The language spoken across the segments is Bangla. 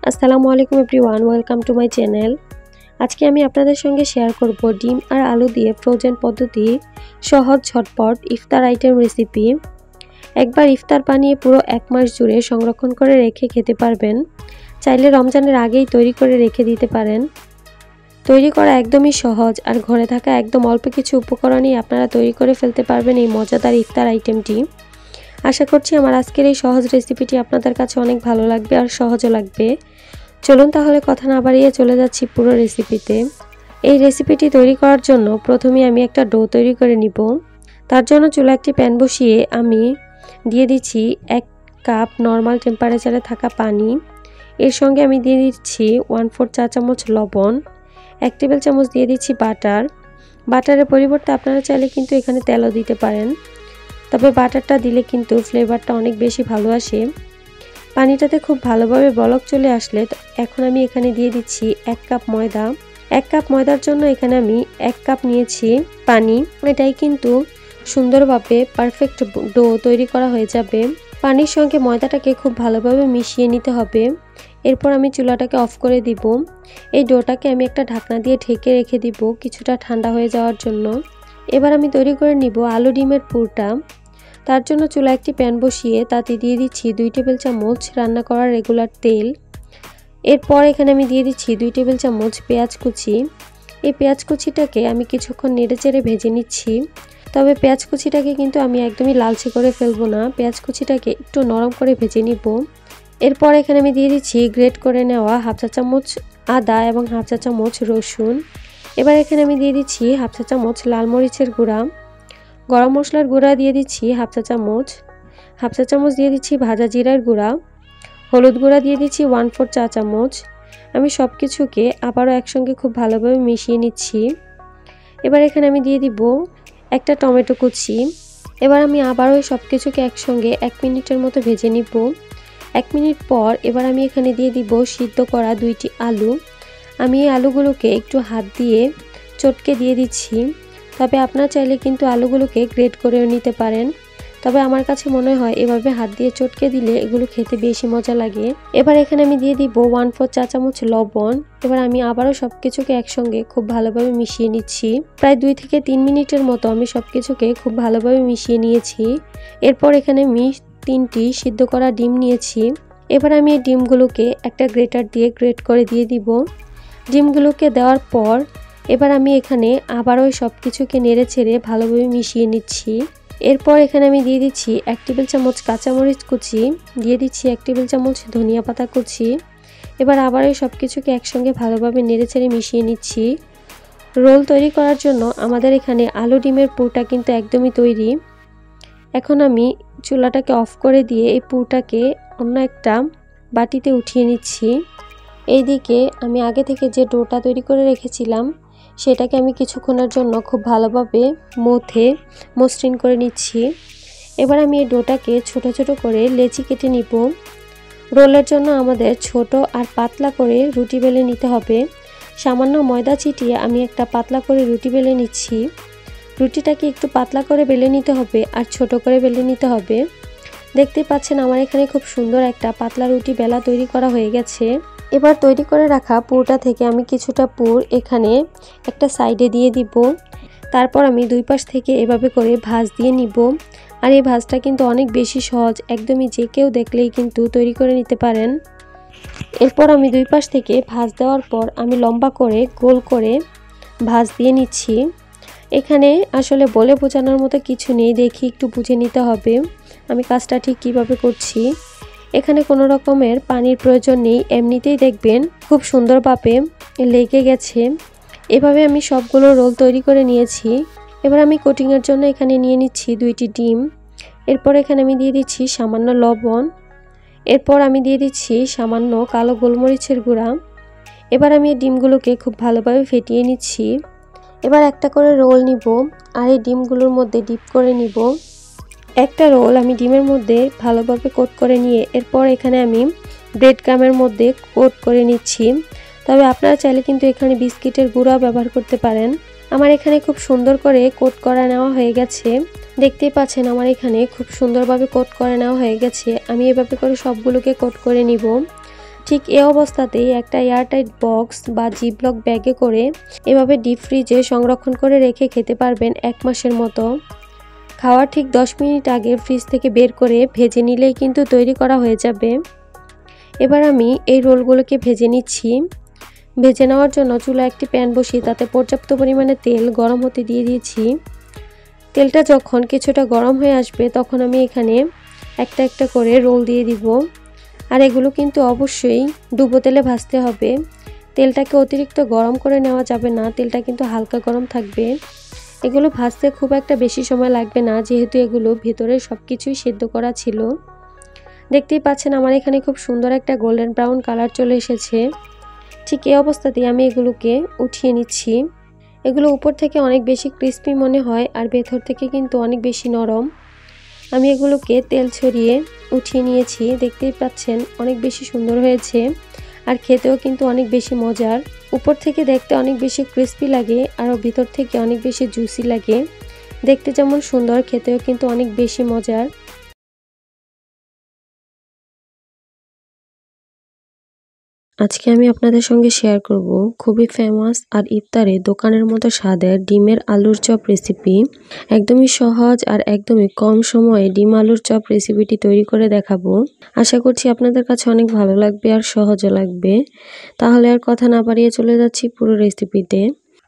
আসসালামু আলাইকুম everyone, welcome to my channel. আজকে আমি আপনাদের সঙ্গে শেয়ার করব ডিম আর আলু দিয়ে ফ্রোজেন পদ্ধতি সহজ ঝটপট ইফতার আইটেম রেসিপি। একবার ইফতার বানিয়ে পুরো এক মাস জুড়ে সংরক্ষণ করে রেখে খেতে পারবেন। চাইলে রমজানের আগেই তৈরি করে রেখে দিতে পারেন। তৈরি করা একদমই সহজ আর ঘরে থাকা একদম অল্প কিছু উপকরণই আপনারা তৈরি করে ফেলতে পারবেন এই মজাদার ইফতার আইটেমটি। আশা করছি আমার আজকের এই সহজ রেসিপিটি আপনাদের কাছে অনেক ভালো লাগবে আর সহজও লাগবে। চলুন তাহলে কথা না বাড়িয়ে চলে যাচ্ছি পুরো রেসিপিতে। এই রেসিপিটি তৈরি করার জন্য প্রথমে আমি একটা ডো তৈরি করে নিব। তার জন্য চুলা একটি প্যান বসিয়ে আমি দিয়ে দিচ্ছি 1 কাপ নর্মাল টেম্পারেচারে থাকা পানি। এর সঙ্গে আমি দিয়ে দিচ্ছি 1/4 চা চামচ লবণ, 1 টেবিল চামচ দিয়ে দিচ্ছি বাটার। বাটারের পরিবর্তে আপনারা চাইলে কিন্তু এখানে তেলও দিতে পারেন, তবে বাটারটা দিলে কিন্তু ফ্লেভারটা অনেক বেশি ভালো আসে। পানিটাতে খুব ভালোভাবে বলক চলে আসলে এখন আমি এখানে দিয়ে দিচ্ছি 1 কাপ ময়দা। 1 কাপ ময়দার জন্য এখানে আমি 1 কাপ নিয়েছি পানি। এটাই কিন্তু সুন্দরভাবে পারফেক্ট ডো তৈরি করা হয়ে যাবে। পানির সঙ্গে ময়দাটাকে খুব ভালোভাবে মিশিয়ে নিতে হবে। এরপর আমি চুলাটাকে অফ করে দিব। এই ডোটাকে আমি একটা ঢাকনা দিয়ে ঢেকে রেখে দিব কিছুটা ঠান্ডা হয়ে যাওয়ার জন্য। এবার আমি তৈরি করে নিব আলু ডিমের পুরটা। তার জন্য চুলা একটি প্যান বসিয়ে তাতে দিয়ে দিচ্ছি 2 টেবিল চামচ রান্না করা রেগুলার তেল। এরপর এখানে আমি দিয়ে দিচ্ছি 2 টেবিল চামচ পেঁয়াজ কুচি। এই পেঁয়াজ কুচিটাকে আমি কিছুক্ষণ নেড়েচেড়ে ভেজে নিচ্ছি, তবে পেঁয়াজ কুচিটাকে কিন্তু আমি একদমই লালচে করে ফেলবো না, পেঁয়াজ কুচিটাকে একটু নরম করে ভেজে নিব। এরপর এখানে আমি দিয়ে দিচ্ছি গ্রেট করে নেওয়া 1/2 চা চামচ আদা এবং 1/2 চা চামচ রসুন। এবার এখানে আমি দিয়ে দিচ্ছি 1/2 চা চামচ লাল মরিচের গুঁড়া, গরম মশলার গুঁড়া দিয়ে দিচ্ছি 1/2 চা চামচ, 1/2 চা চামচ দিয়ে দিচ্ছি ভাজা জিরার গুঁড়া, হলুদ গুঁড়া দিয়ে দিচ্ছি 1/4 চা চামচ। আমি সব কিছুকে আবারও একসঙ্গে খুব ভালোভাবে মিশিয়ে নিচ্ছি। এবার এখানে আমি দিয়ে দিব একটা টমেটো কুচি। এবার আমি আবারও সব কিছুকে একসঙ্গে 1 মিনিটের মতো ভেজে নিব। 1 মিনিট পর এবার আমি এখানে দিয়ে দিব সিদ্ধ করা 2টি আলু। আমি এই আলুগুলোকে একটু হাত দিয়ে চটকে দিয়ে দিচ্ছি, তবে আপনারা চাইলে কিন্তু আলুগুলোকে গ্রেট করেও নিতে পারেন, তবে আমার কাছে মনে হয় এভাবে হাত দিয়ে চটকে দিলে এগুলো খেতে বেশি মজা লাগে। এবার এখানে আমি দিয়ে দিব 1/4 চা চামচ লবণ। এবার আমি আবারও সব কিছুকে একসঙ্গে খুব ভালোভাবে মিশিয়ে নিচ্ছি। প্রায় 2 থেকে 3 মিনিটের মতো আমি সব কিছুকে খুব ভালোভাবে মিশিয়ে নিয়েছি। এরপর এখানে আমি 3টি সিদ্ধ করা ডিম নিয়েছি। এবার আমি এই ডিমগুলোকে একটা গ্রেটার দিয়ে গ্রেট করে দিয়ে দিব। ডিমগুলোকে দেওয়ার পর এবার আমি এখানে আবারও সব কিছুকে নেড়ে ছেড়ে ভালোভাবে মিশিয়ে নিচ্ছি। এরপর এখানে আমি দিয়ে দিচ্ছি 1 টেবিল চামচ কাঁচামরিচ কুচি, দিয়ে দিচ্ছি 1 টেবিল চামচ ধনিয়া পাতা কুচি। এবার আবারও সব কিছুকে একসঙ্গে ভালোভাবে নেড়ে ছেড়ে মিশিয়ে নিচ্ছি। রোল তৈরি করার জন্য আমাদের এখানে আলু ডিমের পুরটা কিন্তু একদমই তৈরি। এখন আমি চুলাটাকে অফ করে দিয়ে এই পুরটাকে অন্য একটা বাটিতে উঠিয়ে নিচ্ছি। এইদিকে আমি আগে থেকে যে ডোটা তৈরি করে রেখেছিলাম সেটাকে আমি কিছুক্ষণের জন্য খুব ভালোভাবে মসৃণ করে নিচ্ছি। এবার আমি এই ডোটাকে ছোট ছোট করে লেচি কেটে নিব। রোলের জন্য আমাদের ছোট আর পাতলা করে রুটি বেলে নিতে হবে। সামান্য ময়দা ছিটিয়ে আমি একটা পাতলা করে রুটি বেলে নিচ্ছি। রুটিটাকে একটু পাতলা করে বেলে নিতে হবে আর ছোট করে বেলে নিতে হবে। দেখতে পাচ্ছেন আমার এখানে খুব সুন্দর একটা পাতলা রুটি বেলা তৈরি করা হয়ে গেছে। এবার তৈরি করে রাখা পুরটা থেকে আমি কিছুটা পুর এখানে একটা সাইডে দিয়ে দিব। তারপর আমি 2 পাশ থেকে এভাবে করে ভাঁজ দিয়ে নিব। আর এই ভাঁজটা কিন্তু অনেক বেশি সহজ, একদমই যে কেউ দেখলেই কিন্তু তৈরি করে নিতে পারেন। এরপর আমি 2 পাশ থেকে ভাঁজ দেওয়ার পর আমি লম্বা করে গোল করে ভাঁজ দিয়ে নিচ্ছি। এখানে আসলে বলে বোঝানোর মতো কিছু নেই, দেখি একটু বুঝে নিতে হবে আমি কাজটা ঠিক কিভাবে করছি। এখানে কোনো রকমের পানির প্রয়োজন নেই, এমনিতেই দেখবেন খুব সুন্দরভাবে লেগে গেছে। এভাবে আমি সবগুলো রোল তৈরি করে নিয়েছি। এবার আমি কোটিংয়ের জন্য এখানে নিয়ে নিচ্ছি 2টি ডিম। এরপর এখানে আমি দিয়ে দিচ্ছি সামান্য লবণ। এরপর আমি দিয়ে দিচ্ছি সামান্য কালো গোলমরিচের গুঁড়া। এবার আমি এই ডিমগুলোকে খুব ভালোভাবে ফেটিয়ে নিচ্ছি। এবার একটা করে রোল নিব আর এই ডিমগুলোর মধ্যে ডিপ করে নিব। একটা রোল আমি ডিমের মধ্যে ভালোভাবে কোট করে নিয়ে এরপর এখানে আমি ব্রেড ক্রামের মধ্যে কোট করে নিচ্ছি, তবে আপনারা চাইলে কিন্তু এখানে বিস্কিটের গুঁড়াও ব্যবহার করতে পারেন। আমার এখানে খুব সুন্দর করে কোট করা নেওয়া হয়ে গেছে। দেখতেই পাচ্ছেন আমার এখানে খুব সুন্দরভাবে কোট করে নেওয়া হয়ে গেছে। আমি এভাবে করে সবগুলোকে কোট করে নিব। ঠিক এই অবস্থাতেই একটা এয়ারটাইট বক্স বা জিপলক ব্যাগে করে এভাবে ডিপ ফ্রিজে সংরক্ষণ করে রেখে খেতে পারবেন 1 মাসের মতো। খাওয়ার ঠিক 10 মিনিট আগে ফ্রিজ থেকে বের করে ভেজে নিলেই কিন্তু তৈরি করা হয়ে যাবে। এবার আমি এই রোলগুলোকে ভেজে নিচ্ছি। ভেজে নেওয়ার জন্য চুলায় একটি প্যান বসিয়ে তাতে পর্যাপ্ত পরিমাণে তেল গরম হতে দিয়ে দিয়েছি। তেলটা যখন কিছুটা গরম হয়ে আসবে তখন আমি এখানে একটা একটা করে রোল দিয়ে দিব। আর এগুলো কিন্তু অবশ্যই ডুবো তেলে ভাজতে হবে। তেলটাকে অতিরিক্ত গরম করে নেওয়া যাবে না, তেলটা কিন্তু হালকা গরম থাকবে। এগুলো ভাজতে খুব একটা বেশি সময় লাগবে না, যেহেতু এগুলো ভেতরে সব কিছুই সেদ্ধ করা ছিল। দেখতেই পাচ্ছেন আমার এখানে খুব সুন্দর একটা গোল্ডেন ব্রাউন কালার চলে এসেছে। ঠিক এই অবস্থাতেই আমি এগুলোকে উঠিয়ে নিচ্ছি। এগুলো উপর থেকে অনেক বেশি ক্রিস্পি মনে হয় আর ভেতর থেকে কিন্তু অনেক বেশি নরম। আমি এগুলোকে তেল ছড়িয়ে উঠিয়ে নিয়েছি। দেখতেই পাচ্ছেন অনেক বেশি সুন্দর হয়েছে আর খেতেও কিন্তু অনেক বেশি মজার। উপর থেকে দেখতে অনেক বেশি ক্রিস্পি লাগে আর ভিতর থেকে অনেক বেশি জুসি লাগে। দেখতে যেমন সুন্দর, খেতেও কিন্তু অনেক বেশি মজার। আজকে আমি আপনাদের সঙ্গে শেয়ার করব খুবই ফেমাস আর ইফতারে দোকানের মতো স্বাদের ডিমের আলুর চপ রেসিপি। একদমই সহজ আর একদমই কম সময়ে ডিম আলুর চপ রেসিপিটি তৈরি করে দেখাবো। আশা করছি আপনাদের কাছে অনেক ভালো লাগবে আর সহজও লাগবে। তাহলে আর কথা না বাড়িয়ে চলে যাচ্ছি পুরো রেসিপিতে।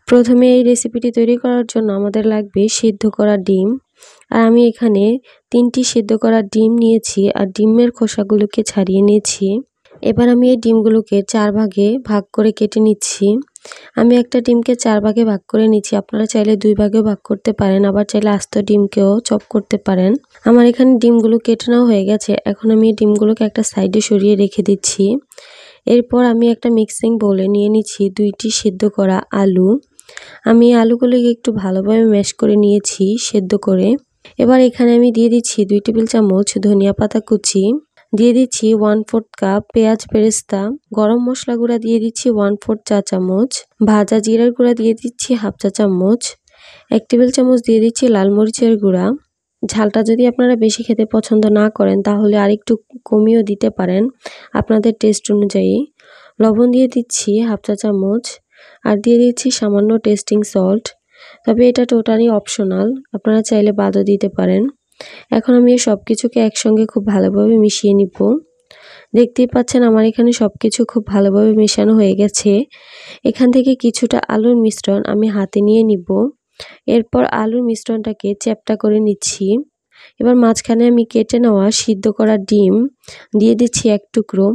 প্রথমে এই রেসিপিটি তৈরি করার জন্য আমাদের লাগবে সিদ্ধ করা ডিম। আর আমি এখানে 3টি সিদ্ধ করা ডিম নিয়েছি আর ডিমের খোসাগুলোকে ছাড়িয়ে নিয়েছি। এবার আমি এই ডিমগুলোকে 4 ভাগে ভাগ করে কেটে নিচ্ছি। আমি একটা ডিমকে 4 ভাগে ভাগ করে নিচ্ছি। আপনারা চাইলে 2 ভাগেও ভাগ করতে পারেন, আবার চাইলে আস্ত ডিমকেও চপ করতে পারেন। আমার এখানে ডিমগুলো কেটে নেওয়া হয়ে গেছে। এখন আমি এই ডিমগুলোকে একটা সাইডে সরিয়ে রেখে দিচ্ছি। এরপর আমি একটা মিক্সিং বোলে নিয়ে নিচ্ছি 2টি সিদ্ধ করা আলু। আমি আলুগুলোকে একটু ভালোভাবে ম্যাশ করে নিয়েছি সেদ্ধ করে। এবার এখানে আমি দিয়ে দিচ্ছি 2 টেবিল চামচ ধনিয়া পাতা কুচি, দিয়ে দিচ্ছি 1/4 কাপ পেঁয়াজ বেরেস্তা, গরম মশলা গুঁড়া দিয়ে দিচ্ছি 1/4 চা চামচ, ভাজা জিরার গুঁড়া দিয়ে দিচ্ছি 1/2 চা চামচ, 1 টেবিল চামচ দিয়ে দিচ্ছি লাল মরিচের গুঁড়া। ঝালটা যদি আপনারা বেশি খেতে পছন্দ না করেন তাহলে আরেকটু কমিয়েও দিতে পারেন আপনাদের টেস্ট অনুযায়ী। লবণ দিয়ে দিচ্ছি 1/2 চা চামচ আর দিয়ে দিচ্ছি সামান্য টেস্টিং সল্ট। তবে এটা টোটালি অপশনাল, আপনারা চাইলে বাদও দিতে পারেন। এখন আমি এই সব কিছুকে একসঙ্গে খুব ভালোভাবে মিশিয়ে নিব। দেখতেই পাচ্ছেন আমার এখানে সব কিছু খুব ভালোভাবে মেশানো হয়ে গেছে। এখান থেকে কিছুটা আলুর মিশ্রণ আমি হাতে নিয়ে নিব। এরপর আলুর মিশ্রণটাকে চ্যাপ্টা করে নিচ্ছি। এবার মাঝখানে আমি কেটে নেওয়া সিদ্ধ করা ডিম দিয়ে দিচ্ছি 1 টুকরো।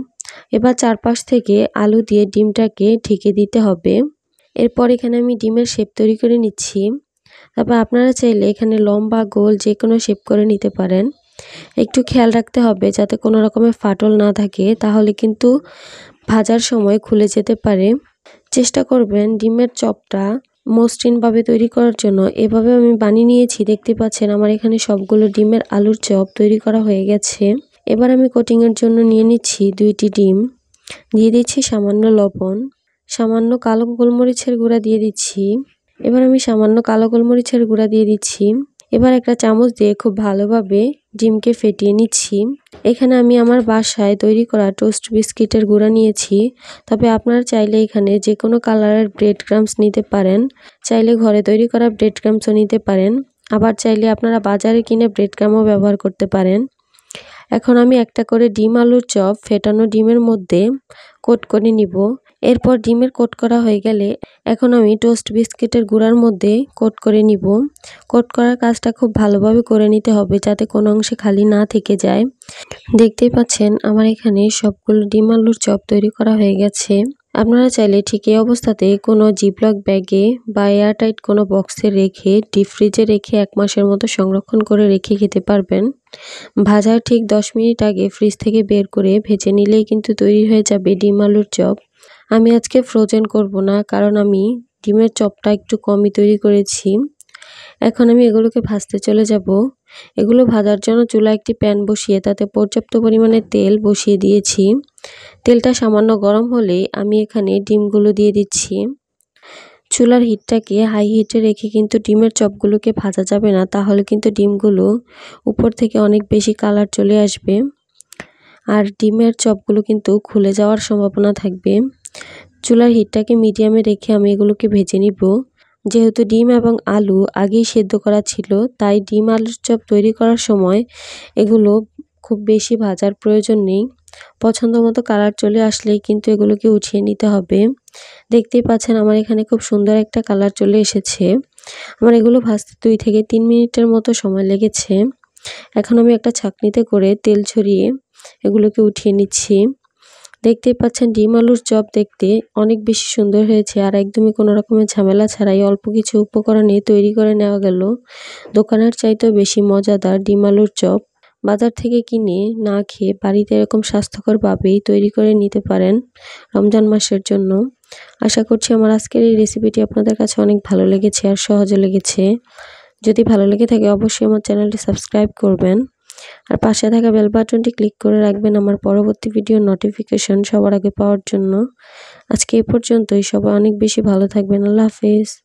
এবার চারপাশ থেকে আলু দিয়ে ডিমটাকে ঢেকে দিতে হবে। এরপর এখানে আমি ডিমের শেপ তৈরি করে নিচ্ছি। তারপর আপনারা চাইলে এখানে লম্বা গোল যে কোনো শেপ করে নিতে পারেন। একটু খেয়াল রাখতে হবে যাতে কোনো রকমের ফাটল না থাকে, তাহলে কিন্তু ভাজার সময় খুলে যেতে পারে। চেষ্টা করবেন ডিমের চপটা মসৃণভাবে তৈরি করার জন্য। এভাবে আমি বানিয়ে নিয়েছি। দেখতে পাচ্ছেন আমার এখানে সবগুলো ডিমের আলুর চপ তৈরি করা হয়ে গেছে। এবার আমি কোটিংয়ের জন্য নিয়ে নিচ্ছি 2টি ডিম, দিয়ে দিচ্ছি সামান্য লবণ, সামান্য কালো গোলমরিচের গুঁড়া দিয়ে দিচ্ছি। এবার আমি সামান্য কালো গোলমরিচের গুঁড়া দিয়ে দিচ্ছি। এবার একটা চামচ দিয়ে খুব ভালোভাবে ডিমকে ফেটিয়ে নিচ্ছি। এখানে আমি আমার বাসায় তৈরি করা টোস্ট বিস্কিটের গুঁড়া নিয়েছি। তবে আপনারা চাইলে এখানে যে কোনো কালারের ব্রেড ক্রাম্বস নিতে পারেন, চাইলে ঘরে তৈরি করা ব্রেড ক্রাম্বসও নিতে পারেন, আবার চাইলে আপনারা বাজারে কিনে ব্রেড ক্রাম্বও ব্যবহার করতে পারেন। এখন আমি একটা করে ডিম আলুর চপ ফেটানো ডিমের মধ্যে কোট করে নিব। এরপর ডিমের কোট করা হয়ে গেলে এখন আমি টোস্ট বিস্কিটের গুঁড়ার মধ্যে কোট করে নিব। কোট করার কাজটা খুব ভালোভাবে করে নিতে হবে যাতে কোনো অংশে খালি না থেকে যায়। দেখতেই পাচ্ছেন আমার এখানে সবগুলো ডিম আলুর চপ তৈরি করা হয়ে গেছে। আপনারা চাইলে ঠিক এই অবস্থাতে কোনো জিপলক ব্যাগে বা এয়ারটাইট কোনো বক্সে রেখে ডিপ ফ্রিজে রেখে 1 মাসের মতো সংরক্ষণ করে রেখে খেতে পারবেন। ভাজার ঠিক 10 মিনিট আগে ফ্রিজ থেকে বের করে ভেজে নিলেই কিন্তু তৈরি হয়ে যাবে ডিম আলুর চপ। আমি আজকে ফ্রোজেন করব না, কারণ আমি ডিমের চপটা একটু কমই তৈরি করেছি। এখন আমি এগুলোকে ভাজতে চলে যাব। এগুলো ভাজার জন্য চুলায় একটি প্যান বসিয়ে তাতে পর্যাপ্ত পরিমাণে তেল বসিয়ে দিয়েছি। তেলটা সামান্য গরম হলে আমি এখানে ডিমগুলো দিয়ে দিচ্ছি। চুলার হিটটাকে হাই হিটে রেখে কিন্তু ডিমের চপগুলোকে ভাজা যাবে না, তাহলে কিন্তু ডিমগুলো উপর থেকে অনেক বেশি কালার চলে আসবে। আর ডিমের চপগুলো কিন্তু খুলে যাওয়ার সম্ভাবনা থাকবে। চুলার হিটটাকে মিডিয়ামে রেখে আমি এগুলোকে ভেজে নিব। যেহেতু ডিম এবং আলু আগেই সেদ্ধ করা ছিল, তাই ডিম আলুর চপ তৈরি করার সময় এগুলো খুব বেশি ভাজার প্রয়োজন নেই। পছন্দ মতো কালার চলে আসলেই কিন্তু এগুলোকে উঠিয়ে নিতে হবে। দেখতেই পাচ্ছেন আমার এখানে খুব সুন্দর একটা কালার চলে এসেছে। আমার এগুলো ভাজতে 2 থেকে 3 মিনিটের মতো সময় লেগেছে। এখন আমি একটা ছাঁকনিতে করে তেল ছড়িয়ে এগুলোকে উঠিয়ে নিচ্ছি। দেখতেই পাচ্ছেন ডিম আলুর চপ দেখতে অনেক বেশি সুন্দর হয়েছে, আর একদমই কোনো রকমের ঝামেলা ছাড়াই অল্প কিছু উপকরণে তৈরি করে নেওয়া গেল দোকানের চাইতেও বেশি মজাদার ডিম আলুর চপ। বাজার থেকে কিনে না খেয়ে বাড়িতে এরকম স্বাস্থ্যকরভাবেই তৈরি করে নিতে পারেন রমজান মাসের জন্য। আশা করছি আমার আজকের এই রেসিপিটি আপনাদের কাছে অনেক ভালো লেগেছে আর সহজে লেগেছে। যদি ভালো লেগে থাকে অবশ্যই আমার চ্যানেলটি সাবস্ক্রাইব করবেন আর পাশে থাকা বেল বাটনটি ক্লিক করে রাখবেন আমার পরবর্তী ভিডিওর নোটিফিকেশন সবার আগে পাওয়ার জন্য। আজকে এই পর্যন্তই। সবাই অনেক বেশি ভালো থাকবেন। আল্লাহ হাফেজ।